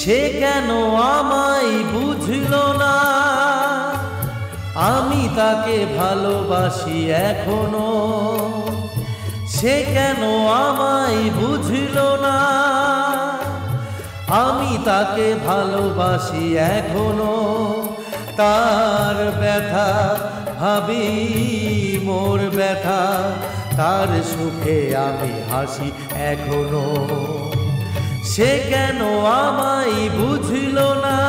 সে কেন আমায় বুঝল না, আমি তাকে ভালোবাসি এখনো। সে কেন আমায় বুঝল না, আমি তাকে ভালোবাসি এখনো। তার ব্যথা ভাবি মোর ব্যথা, তার সুখে আমি হাসি এখনো। সে কেন আমায় বুঝল না,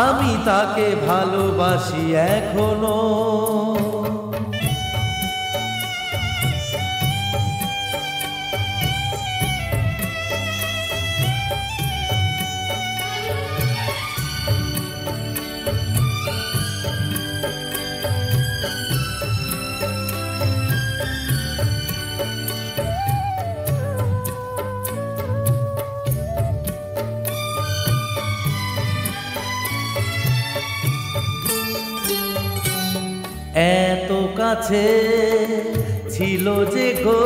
আমি তাকে ভালোবাসি এখনো। এত কাছে ছিল যে গো,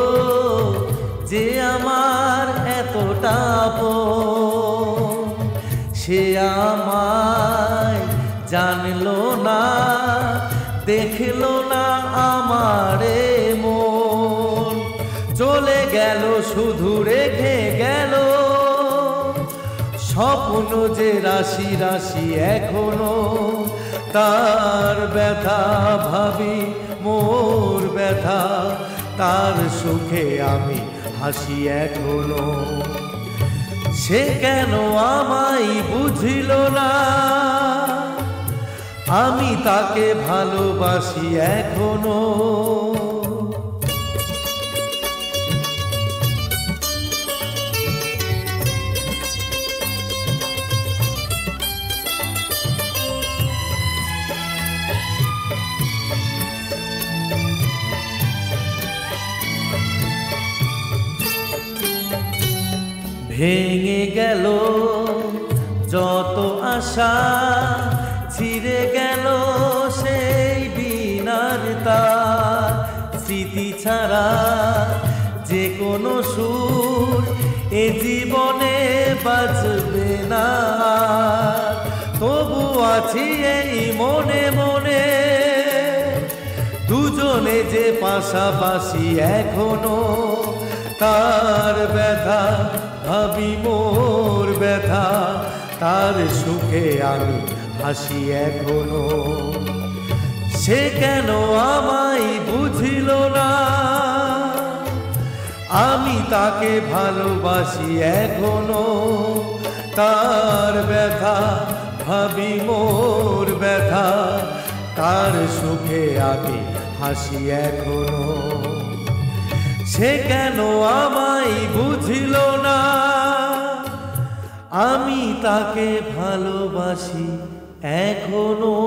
যে আমার এতটা আপন, সে আমায় জানলো না, দেখলো না আমারে মন। চলে গেল শুধু রেখে গেল স্বপ্ন যে রাশি রাশি এখনো। তার ব্যথা ভাবি মোর ব্যথা, তার সুখে আমি হাসি এখনো। সে কেন আমায় বুঝিল না, আমি তাকে ভালোবাসি এখনো। ভেঙে গেল যত আশা, ছিঁড়ে গেল সেই বিনার তার। স্মৃতি ছাড়া যে কোনো সুর এ জীবনে বাজবে না। তবু আছি এই মনে মনে, দুজনে যে পাশাপাশি এখনো। তার ব্যথা ভাবি মোর ব্যথা, তার সুখে আমি হাসি এখনো। সে কেন আমায় বুঝিল না, আমি তাকে ভালোবাসি এখনো। তার ব্যথা ভাবি মোর ব্যথা, তার সুখে আমি হাসি এখনো। সে কেন আমায় বুঝিল না, আমি তাকে ভালোবাসি এখনো।